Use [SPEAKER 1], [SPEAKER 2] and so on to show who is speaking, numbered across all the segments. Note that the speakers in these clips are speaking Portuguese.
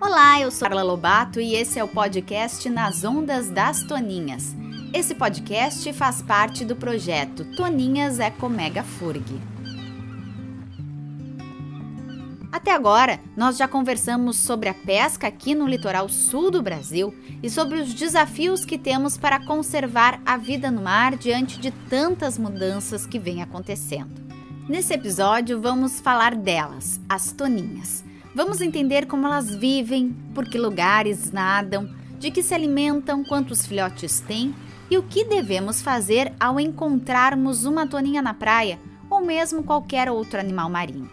[SPEAKER 1] Olá, eu sou Carla Lobato e esse é o podcast Nas Ondas das Toninhas. Esse podcast faz parte do projeto Toninhas Eco Mega FURG. Até agora, nós já conversamos sobre a pesca aqui no litoral sul do Brasil e sobre os desafios que temos para conservar a vida no mar diante de tantas mudanças que vêm acontecendo. Nesse episódio, vamos falar delas, as toninhas. Vamos entender como elas vivem, por que lugares nadam, de que se alimentam, quantos filhotes têm e o que devemos fazer ao encontrarmos uma toninha na praia ou mesmo qualquer outro animal marinho.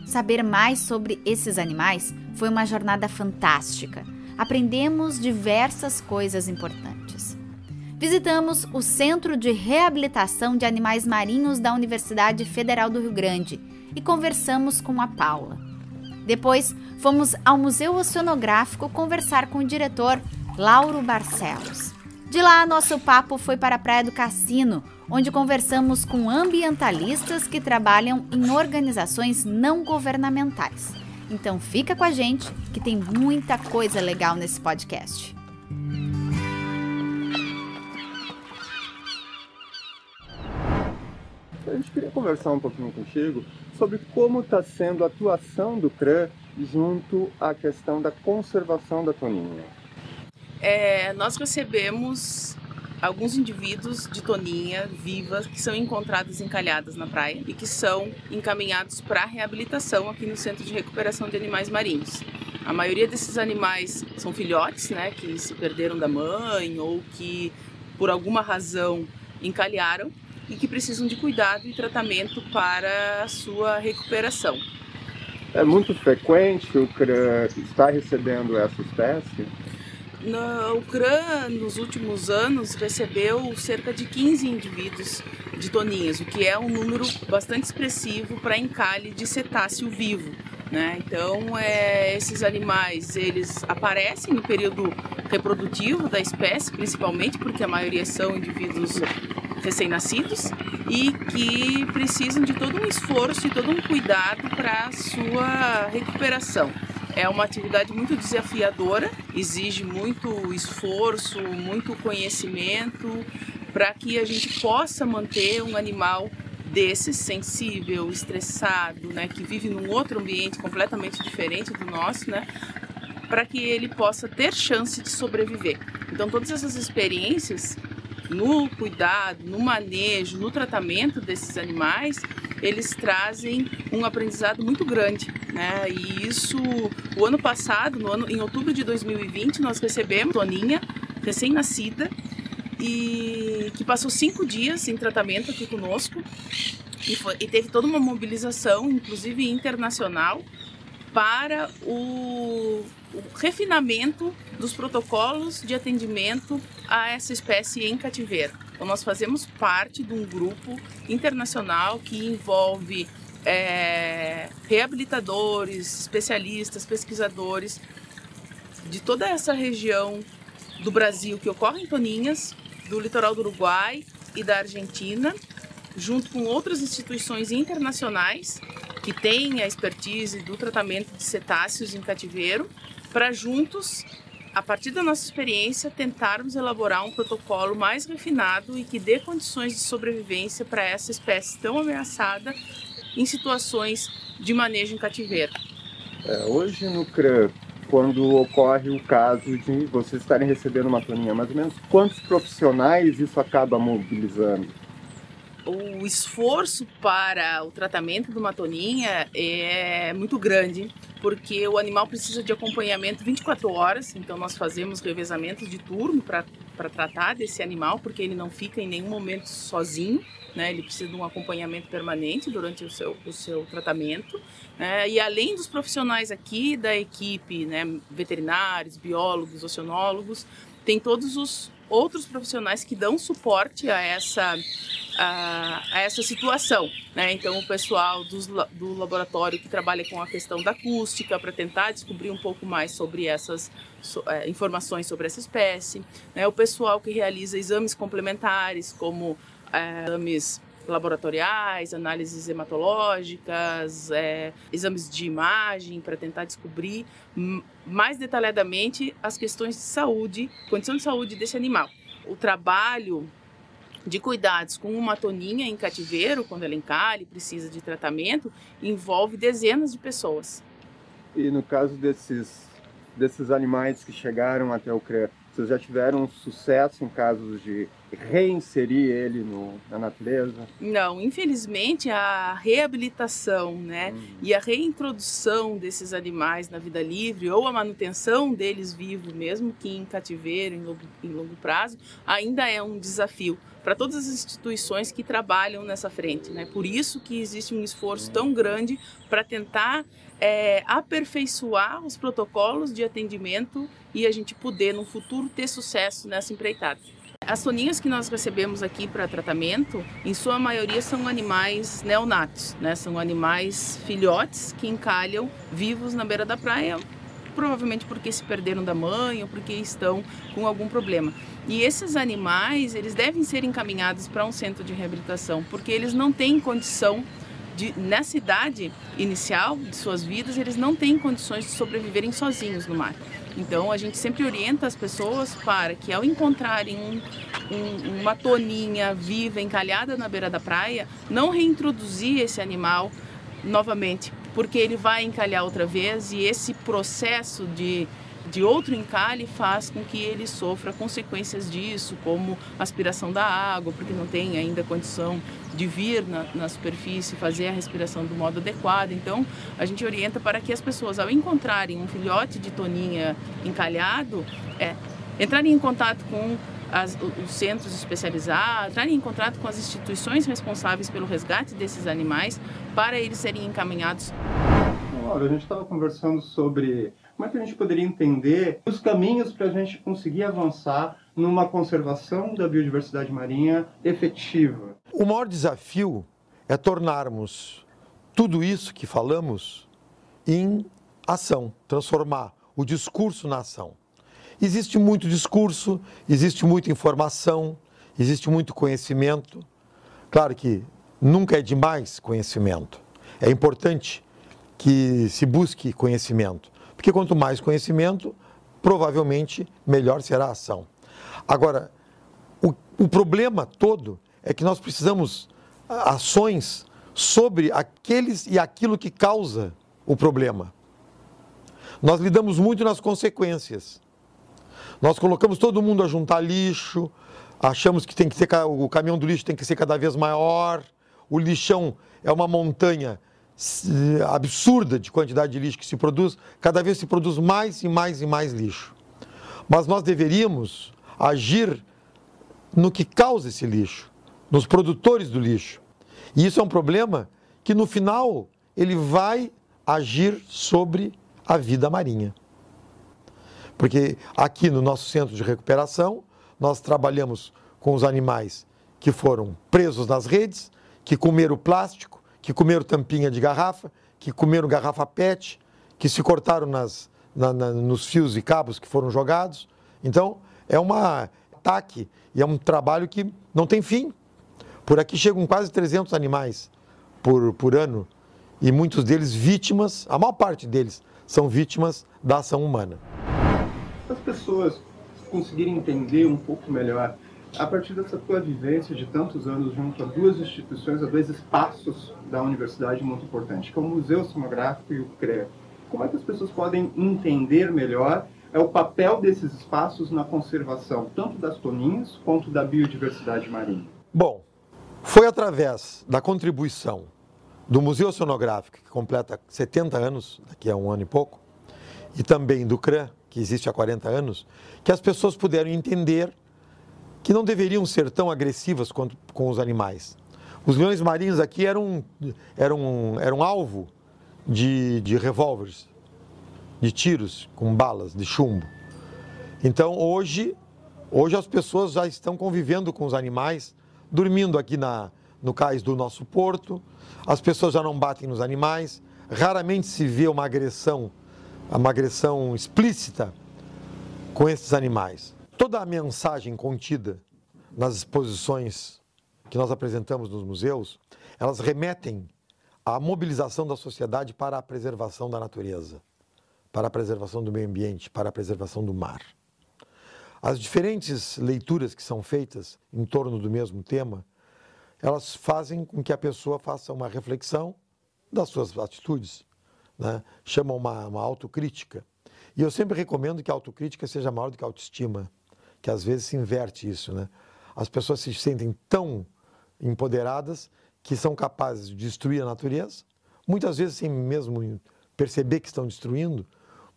[SPEAKER 1] Saber mais sobre esses animais foi uma jornada fantástica. Aprendemos diversas coisas importantes. Visitamos o Centro de Reabilitação de Animais Marinhos da Universidade Federal do Rio Grande e conversamos com a Paula. Depois, fomos ao Museu Oceanográfico conversar com o diretor Lauro Barcelos. De lá, nosso papo foi para a Praia do Cassino, onde conversamos com ambientalistas que trabalham em organizações não governamentais. Então fica com a gente, que tem muita coisa legal nesse podcast.
[SPEAKER 2] A gente queria conversar um pouquinho contigo sobre como está sendo a atuação do CRAN junto à questão da conservação da toninha.
[SPEAKER 3] Nós recebemos alguns indivíduos de toninha vivas que são encontradas encalhadas na praia e que são encaminhados para reabilitação aqui no Centro de Recuperação de Animais Marinhos. A maioria desses animais são filhotes, né, que se perderam da mãe ou que por alguma razão encalharam e que precisam de cuidado e tratamento para a sua recuperação.
[SPEAKER 2] É muito frequente o CRAN estar recebendo essa espécie?
[SPEAKER 3] O CRAN, nos últimos anos, recebeu cerca de 15 indivíduos de toninhas, o que é um número bastante expressivo para encalhe de cetáceo vivo, né? Então, esses animais, eles aparecem no período reprodutivo da espécie, principalmente porque a maioria são indivíduos recém-nascidos e que precisam de todo um esforço e todo um cuidado para a sua recuperação. É uma atividade muito desafiadora, exige muito esforço, muito conhecimento para que a gente possa manter um animal desse sensível, estressado, né, que vive num outro ambiente completamente diferente do nosso, né, para que ele possa ter chance de sobreviver. Então, todas essas experiências no cuidado, no manejo, no tratamento desses animais, eles trazem um aprendizado muito grande, né? E isso, o ano passado, em outubro de 2020, nós recebemos Toninha, recém-nascida, e que passou 5 dias em tratamento aqui conosco e teve toda uma mobilização, inclusive internacional, para o refinamento dos protocolos de atendimento a essa espécie em cativeiro. Então, nós fazemos parte de um grupo internacional que envolve reabilitadores, especialistas, pesquisadores de toda essa região do Brasil que ocorrem toninhas, do litoral do Uruguai e da Argentina, junto com outras instituições internacionais que têm a expertise do tratamento de cetáceos em cativeiro, para juntos, a partir da nossa experiência, tentarmos elaborar um protocolo mais refinado e que dê condições de sobrevivência para essa espécie tão ameaçada em situações de manejo em cativeiro.
[SPEAKER 2] Hoje no CRAN, quando ocorre o caso de vocês estarem recebendo uma toninha, mais ou menos quantos profissionais isso acaba mobilizando?
[SPEAKER 3] O esforço para o tratamento de uma toninha é muito grande, porque o animal precisa de acompanhamento 24 horas, então nós fazemos revezamentos de turno para tratar desse animal, porque ele não fica em nenhum momento sozinho, né? Ele precisa de um acompanhamento permanente durante o seu tratamento, né? E além dos profissionais aqui da equipe, né, veterinários, biólogos, oceanólogos, tem todos os outros profissionais que dão suporte a essa situação, né? Então, o pessoal do laboratório que trabalha com a questão da acústica para tentar descobrir um pouco mais sobre essas informações sobre essa espécie, né? O pessoal que realiza exames complementares, como exames laboratoriais, análises hematológicas, exames de imagem para tentar descobrir mais detalhadamente as questões de saúde, condição de saúde desse animal. O trabalho de cuidados com uma toninha em cativeiro, quando ela encalha e precisa de tratamento, envolve dezenas de pessoas.
[SPEAKER 2] E no caso desses animais que chegaram até o CREA, vocês já tiveram sucesso em casos de reinserir ele na natureza?
[SPEAKER 3] Não, infelizmente a reabilitação, né, e a reintrodução desses animais na vida livre ou a manutenção deles vivos, mesmo que em cativeiro, em longo prazo, ainda é um desafio para todas as instituições que trabalham nessa frente, né? Por isso que existe um esforço tão grande para tentar aperfeiçoar os protocolos de atendimento e a gente poder, no futuro, ter sucesso nessa empreitada. As toninhas que nós recebemos aqui para tratamento, em sua maioria são animais neonatos, né? São animais filhotes que encalham vivos na beira da praia, provavelmente porque se perderam da mãe ou porque estão com algum problema. E esses animais, eles devem ser encaminhados para um centro de reabilitação, porque eles não têm condição nessa idade inicial de suas vidas, eles não têm condições de sobreviverem sozinhos no mar. Então, a gente sempre orienta as pessoas para que, ao encontrarem uma toninha viva, encalhada na beira da praia, não reintroduzir esse animal novamente, porque ele vai encalhar outra vez e esse processo de outro encalhe faz com que ele sofra consequências disso, como aspiração da água, porque não tem ainda condição de vir na superfície, fazer a respiração do modo adequado. Então, a gente orienta para que as pessoas, ao encontrarem um filhote de toninha encalhado, entrarem em contato com os centros especializados, entrarem em contato com as instituições responsáveis pelo resgate desses animais, para eles serem encaminhados.
[SPEAKER 2] Laura, a gente estava conversando sobre como é que a gente poderia entender os caminhos para a gente conseguir avançar numa conservação da biodiversidade marinha efetiva.
[SPEAKER 4] O maior desafio é tornarmos tudo isso que falamos em ação, transformar o discurso na ação. Existe muito discurso, existe muita informação, existe muito conhecimento. Claro que nunca é demais conhecimento. É importante que se busque conhecimento, porque quanto mais conhecimento, provavelmente melhor será a ação. Agora, o problema todo é que nós precisamos ações sobre aqueles e aquilo que causa o problema. Nós lidamos muito nas consequências. Nós colocamos todo mundo a juntar lixo, achamos que o caminhão do lixo tem que ser cada vez maior, o lixão é uma montanha absurda de quantidade de lixo que se produz, cada vez se produz mais e mais e mais lixo. Mas nós deveríamos agir no que causa esse lixo, nos produtores do lixo. E isso é um problema que no final ele vai agir sobre a vida marinha. Porque aqui no nosso centro de recuperação, nós trabalhamos com os animais que foram presos nas redes, que comeram plástico, que comeram tampinha de garrafa, que comeram garrafa PET, que se cortaram nos fios e cabos que foram jogados. Então, é um ataque e é um trabalho que não tem fim. Por aqui chegam quase 300 animais por ano e muitos deles vítimas, a maior parte deles são vítimas da ação humana.
[SPEAKER 2] As pessoas conseguirem entender um pouco melhor, a partir dessa tua vivência de tantos anos junto a duas instituições, a dois espaços da universidade muito importantes, que é o Museu Oceanográfico e o CREA, como é que as pessoas podem entender melhor o papel desses espaços na conservação, tanto das toninhas quanto da biodiversidade marinha?
[SPEAKER 4] Bom, foi através da contribuição do Museu Oceanográfico, que completa 70 anos, daqui a um ano e pouco, e também do CREA, que existe há 40 anos, que as pessoas puderam entender que não deveriam ser tão agressivas quanto com os animais. Os leões marinhos aqui eram alvo de revólveres, de tiros com balas de chumbo. Então hoje as pessoas já estão convivendo com os animais, dormindo aqui no cais do nosso porto, as pessoas já não batem nos animais, raramente se vê uma agressão explícita com esses animais. Toda a mensagem contida nas exposições que nós apresentamos nos museus, elas remetem à mobilização da sociedade para a preservação da natureza, para a preservação do meio ambiente, para a preservação do mar. As diferentes leituras que são feitas em torno do mesmo tema, elas fazem com que a pessoa faça uma reflexão das suas atitudes, né? Chamam uma autocrítica. E eu sempre recomendo que a autocrítica seja maior do que a autoestima, que às vezes se inverte isso, né? As pessoas se sentem tão empoderadas que são capazes de destruir a natureza, muitas vezes sem mesmo perceber que estão destruindo,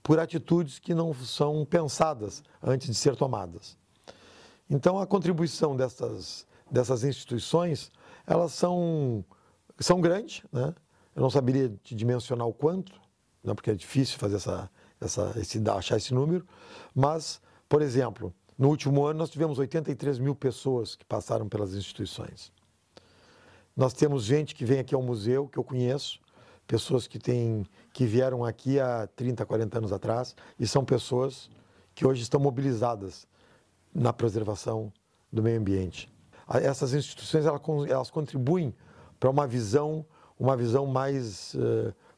[SPEAKER 4] por atitudes que não são pensadas antes de ser tomadas. Então, a contribuição dessas instituições, elas são grandes, né? Eu não saberia te dimensionar o quanto, né? Porque é difícil fazer achar esse número, mas, por exemplo, no último ano nós tivemos 83 mil pessoas que passaram pelas instituições. Nós temos gente que vem aqui ao museu, que eu conheço, pessoas que vieram aqui há 30, 40 anos atrás, e são pessoas que hoje estão mobilizadas na preservação do meio ambiente. Essas instituições elas contribuem para uma visão mais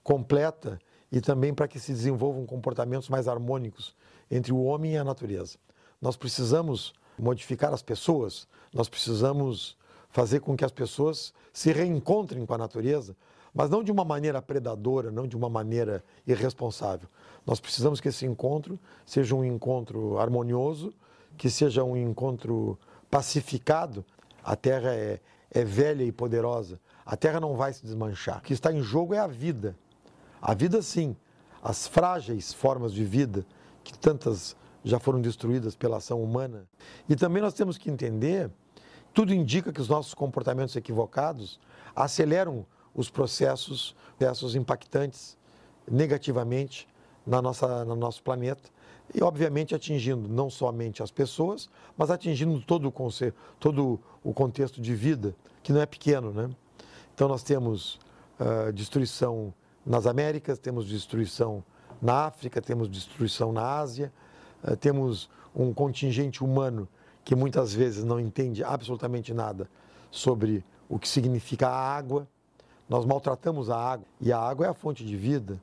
[SPEAKER 4] completa e também para que se desenvolvam comportamentos mais harmônicos entre o homem e a natureza. Nós precisamos modificar as pessoas, nós precisamos fazer com que as pessoas se reencontrem com a natureza, mas não de uma maneira predadora, não de uma maneira irresponsável. Nós precisamos que esse encontro seja um encontro harmonioso, que seja um encontro pacificado. A Terra é velha e poderosa. A Terra não vai se desmanchar. O que está em jogo é a vida. A vida, sim. As frágeis formas de vida, que tantas já foram destruídas pela ação humana. E também nós temos que entender, tudo indica que os nossos comportamentos equivocados aceleram os processos impactantes negativamente no nosso planeta e, obviamente, atingindo não somente as pessoas, mas atingindo todo o contexto de vida, que não é pequeno, né? Então, nós temos destruição nas Américas, temos destruição na África, temos destruição na Ásia, temos um contingente humano que muitas vezes não entende absolutamente nada sobre o que significa a água. Nós maltratamos a água, e a água é a fonte de vida.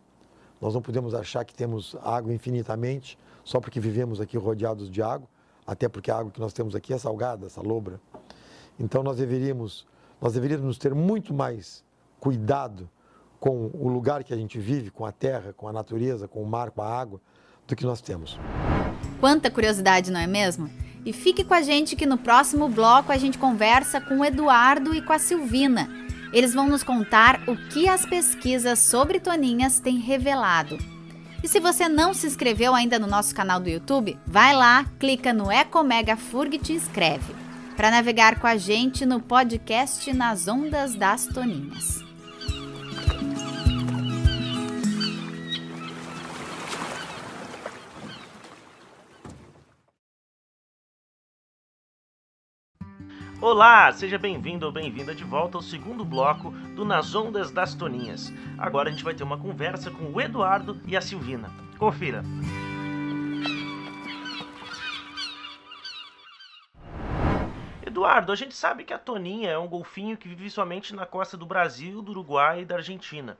[SPEAKER 4] Nós não podemos achar que temos água infinitamente só porque vivemos aqui rodeados de água, até porque a água que nós temos aqui é salgada, salobra. Então nós deveríamos ter muito mais cuidado com o lugar que a gente vive, com a terra, com a natureza, com o mar, com a água, do que nós temos.
[SPEAKER 1] Quanta curiosidade, não é mesmo? E fique com a gente que no próximo bloco a gente conversa com o Eduardo e com a Silvina. Eles vão nos contar o que as pesquisas sobre toninhas têm revelado. E se você não se inscreveu ainda no nosso canal do YouTube, vai lá, clica no Ecomega-FURG e te inscreve, para navegar com a gente no podcast Nas Ondas das Toninhas.
[SPEAKER 5] Olá, seja bem-vindo ou bem-vinda de volta ao segundo bloco do Nas Ondas das Toninhas. Agora a gente vai ter uma conversa com o Eduardo e a Silvina. Confira! Eduardo, a gente sabe que a toninha é um golfinho que vive somente na costa do Brasil, do Uruguai e da Argentina.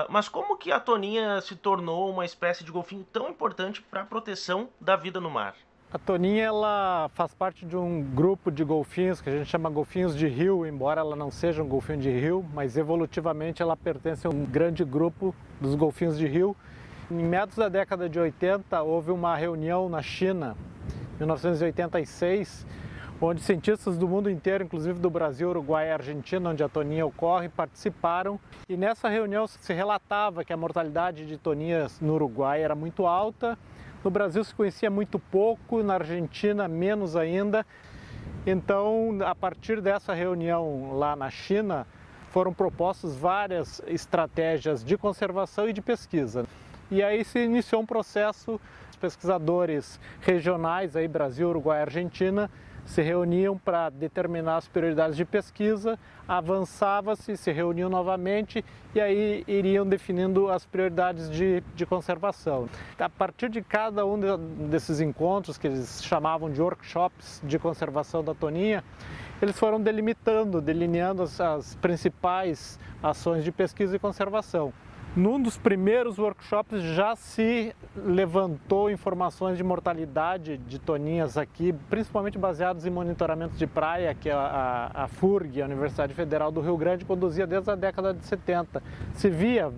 [SPEAKER 5] Mas como que a toninha se tornou uma espécie de golfinho tão importante para a proteção da vida no mar?
[SPEAKER 6] A toninha ela faz parte de um grupo de golfinhos que a gente chama golfinhos de rio, embora ela não seja um golfinho de rio, mas evolutivamente ela pertence a um grande grupo dos golfinhos de rio. Em meados da década de 80 houve uma reunião na China, em 1986, onde cientistas do mundo inteiro, inclusive do Brasil, Uruguai e Argentina, onde a toninha ocorre, participaram. E nessa reunião se relatava que a mortalidade de toninhas no Uruguai era muito alta. No Brasil se conhecia muito pouco, na Argentina menos ainda. Então, a partir dessa reunião lá na China, foram propostas várias estratégias de conservação e de pesquisa. E aí se iniciou um processo, os pesquisadores regionais, aí Brasil, Uruguai e Argentina, se reuniam para determinar as prioridades de pesquisa, avançava-se, se reuniam novamente e aí iriam definindo as prioridades de conservação. A partir de cada um desses encontros, que eles chamavam de workshops de conservação da toninha, eles foram delineando as principais ações de pesquisa e conservação. Num dos primeiros workshops já se levantou informações de mortalidade de toninhas aqui, principalmente baseados em monitoramentos de praia, que a FURG, a Universidade Federal do Rio Grande, conduzia desde a década de 70. Se via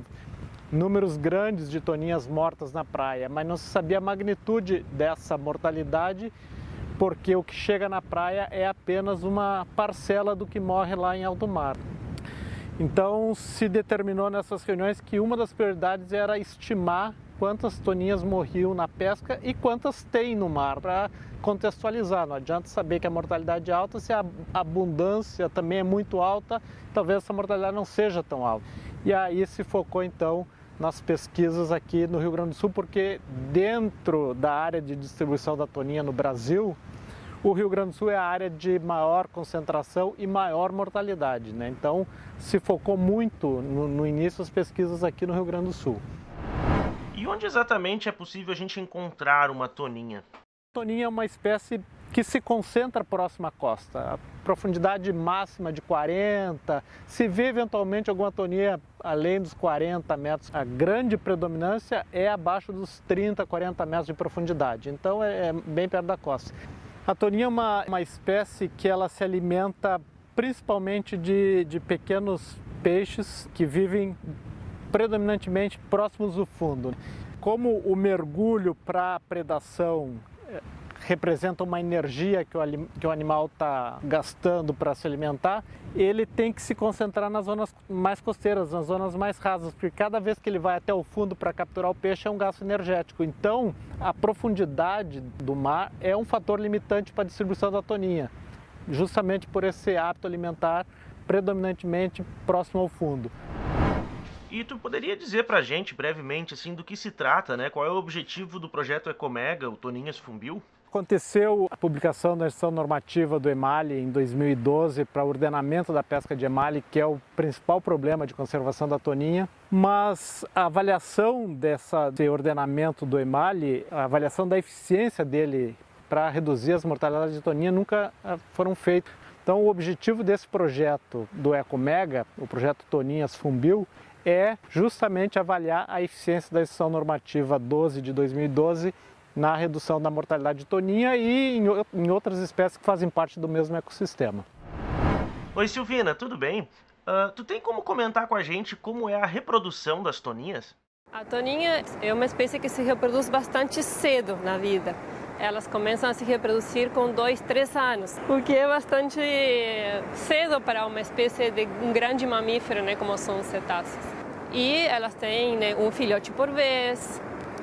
[SPEAKER 6] números grandes de toninhas mortas na praia, mas não se sabia a magnitude dessa mortalidade, porque o que chega na praia é apenas uma parcela do que morre lá em alto mar. Então se determinou nessas reuniões que uma das prioridades era estimar quantas toninhas morriam na pesca e quantas tem no mar, para contextualizar. Não adianta saber que a mortalidade é alta se a abundância também é muito alta, talvez essa mortalidade não seja tão alta. E aí se focou então nas pesquisas aqui no Rio Grande do Sul, porque dentro da área de distribuição da toninha no Brasil, o Rio Grande do Sul é a área de maior concentração e maior mortalidade, né? Então se focou muito no início as pesquisas aqui no Rio Grande do Sul.
[SPEAKER 5] E onde exatamente é possível a gente encontrar uma toninha?
[SPEAKER 6] A toninha é uma espécie que se concentra próximo à costa, a profundidade máxima de 40, se vê eventualmente alguma toninha além dos 40 metros, a grande predominância é abaixo dos 30, 40 metros de profundidade, então é bem perto da costa. A toninha é uma espécie que ela se alimenta principalmente de pequenos peixes que vivem predominantemente próximos do fundo. Como o mergulho para predação representa uma energia que o animal está gastando para se alimentar, ele tem que se concentrar nas zonas mais costeiras, nas zonas mais rasas, porque cada vez que ele vai até o fundo para capturar o peixe é um gasto energético. Então, a profundidade do mar é um fator limitante para a distribuição da toninha, justamente por esse hábito alimentar predominantemente próximo ao fundo.
[SPEAKER 5] E tu poderia dizer pra gente brevemente assim do que se trata, né? Qual é o objetivo do projeto Ecomega, o Toninhas Fumbil?
[SPEAKER 6] Aconteceu a publicação da edição normativa do EMALI em 2012 para o ordenamento da pesca de EMALI, que é o principal problema de conservação da toninha, mas a avaliação desse ordenamento do EMALI, a avaliação da eficiência dele para reduzir as mortalidades de toninha nunca foram feitas. Então o objetivo desse projeto do Ecomega, o projeto Toninhas Fumbil, é justamente avaliar a eficiência da edição normativa 12 de 2012 na redução da mortalidade de toninha e em outras espécies que fazem parte do mesmo ecossistema.
[SPEAKER 5] Oi Silvina, tudo bem? Tu tem como comentar com a gente como é a reprodução das toninhas?
[SPEAKER 7] A toninha é uma espécie que se reproduz bastante cedo na vida. Elas começam a se reproduzir com 2, 3 anos, o que é bastante cedo para uma espécie de um grande mamífero, né, como são os cetáceos. E elas têm, né, um filhote por vez,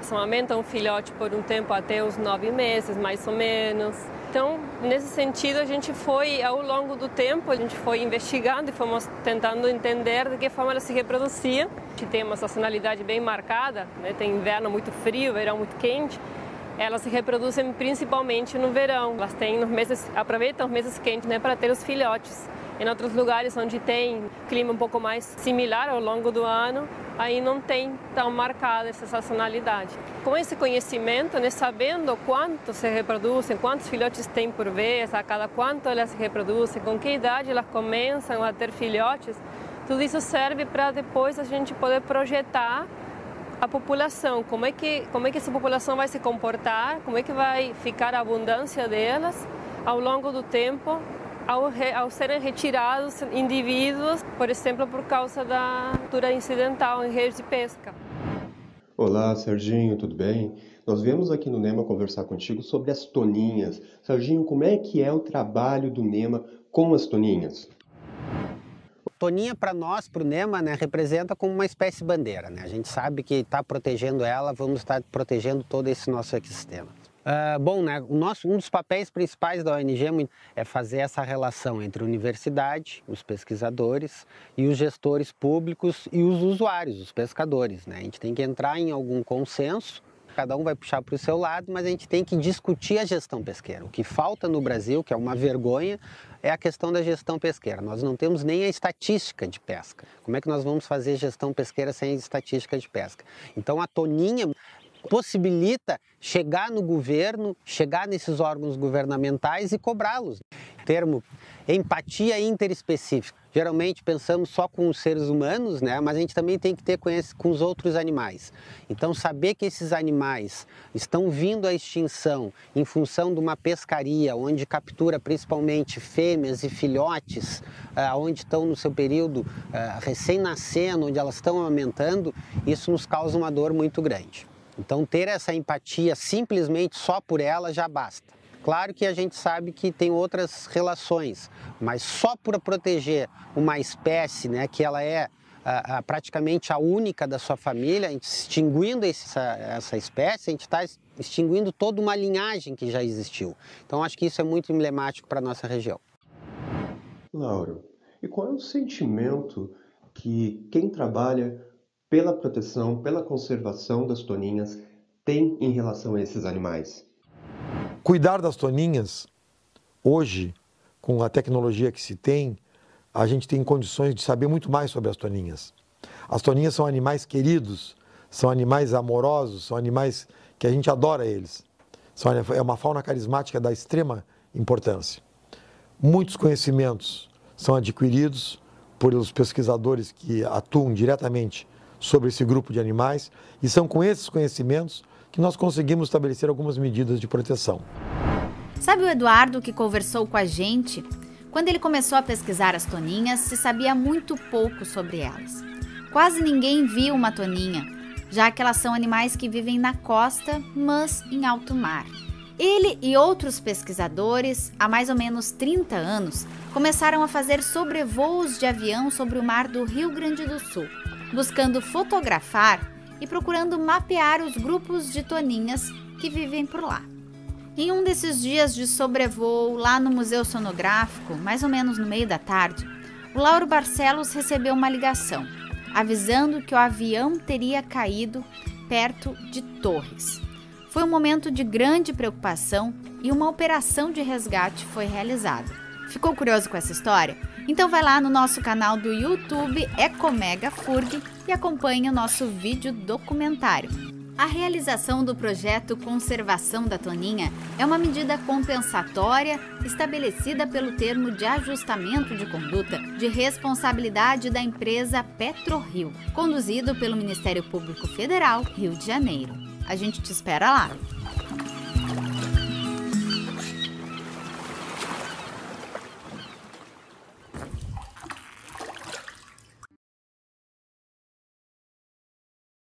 [SPEAKER 7] amamentam um filhote por um tempo até os 9 meses, mais ou menos. Então, nesse sentido, a gente foi, ao longo do tempo, a gente foi investigando e fomos tentando entender de que forma ela se reproduzia. A gente tem uma sazonalidade bem marcada, né? Tem inverno muito frio, verão muito quente. Elas se reproduzem principalmente no verão. Elas têm aproveitam os meses quentes, né, para ter os filhotes. Em outros lugares onde tem clima um pouco mais similar ao longo do ano, aí não tem tão marcada essa sazonalidade. Com esse conhecimento, né, sabendo quanto se reproduzem, quantos filhotes tem por vez, a cada quanto elas se reproduzem, com que idade elas começam a ter filhotes, tudo isso serve para depois a gente poder projetar a população, como é que essa população vai se comportar, como é que vai ficar a abundância delas ao longo do tempo, ao serem retirados indivíduos, por exemplo, por causa da cultura incidental em redes de pesca.
[SPEAKER 8] Olá, Serginho, tudo bem? Nós viemos aqui no NEMA conversar contigo sobre as toninhas. Serginho, como é que é o trabalho do NEMA com as toninhas?
[SPEAKER 9] Toninha, para nós, para o NEMA, né, representa como uma espécie bandeira, né? A gente sabe que está protegendo ela, vamos estar protegendo todo esse nosso ecossistema. Bom, né, um dos papéis principais da ONG é fazer essa relação entre a universidade, os pesquisadores e os gestores públicos e os usuários, os pescadores, né? A gente tem que entrar em algum consenso, cada um vai puxar para o seu lado, mas a gente tem que discutir a gestão pesqueira. O que falta no Brasil, que é uma vergonha, é a questão da gestão pesqueira. Nós não temos nem a estatística de pesca. Como é que nós vamos fazer gestão pesqueira sem estatística de pesca? Então a toninha possibilita chegar no governo, chegar nesses órgãos governamentais e cobrá-los. Termo empatia interespecífica. Geralmente pensamos só com os seres humanos, né? Mas a gente também tem que ter com os outros animais. Então, saber que esses animais estão vindo à extinção em função de uma pescaria, onde captura principalmente fêmeas e filhotes, onde estão no seu período recém-nascendo, onde elas estão amamentando, isso nos causa uma dor muito grande. Então, ter essa empatia simplesmente só por ela já basta. Claro que a gente sabe que tem outras relações, mas só por proteger uma espécie, né, que ela é praticamente a única da sua família, extinguindo essa espécie, a gente está extinguindo toda uma linhagem que já existiu. Então, acho que isso é muito emblemático para a nossa região.
[SPEAKER 8] Lauro, e qual é o sentimento que quem trabalha pela proteção, pela conservação das toninhas tem em relação a esses animais?
[SPEAKER 4] Cuidar das toninhas, hoje, com a tecnologia que se tem, a gente tem condições de saber muito mais sobre as toninhas. As toninhas são animais queridos, são animais amorosos, são animais que a gente adora eles. É uma fauna carismática da extrema importância. Muitos conhecimentos são adquiridos pelos pesquisadores que atuam diretamente sobre esse grupo de animais e são com esses conhecimentos que nós conseguimos estabelecer algumas medidas de proteção.
[SPEAKER 1] Sabe o Eduardo que conversou com a gente? Quando ele começou a pesquisar as toninhas, se sabia muito pouco sobre elas. Quase ninguém viu uma toninha, já que elas são animais que vivem na costa, mas em alto mar. Ele e outros pesquisadores, há mais ou menos 30 anos, começaram a fazer sobrevoos de avião sobre o mar do Rio Grande do Sul, buscando fotografar e procurando mapear os grupos de toninhas que vivem por lá. Em um desses dias de sobrevoo lá no Museu Sonográfico, mais ou menos no meio da tarde, o Lauro Barcelos recebeu uma ligação, avisando que o avião teria caído perto de Torres. Foi um momento de grande preocupação e uma operação de resgate foi realizada. Ficou curioso com essa história? Então vai lá no nosso canal do YouTube Ecomegafurg e acompanhe o nosso vídeo documentário. A realização do projeto Conservação da Toninha é uma medida compensatória estabelecida pelo termo de ajustamento de conduta de responsabilidade da empresa PetroRio, conduzido pelo Ministério Público Federal, Rio de Janeiro. A gente te espera lá!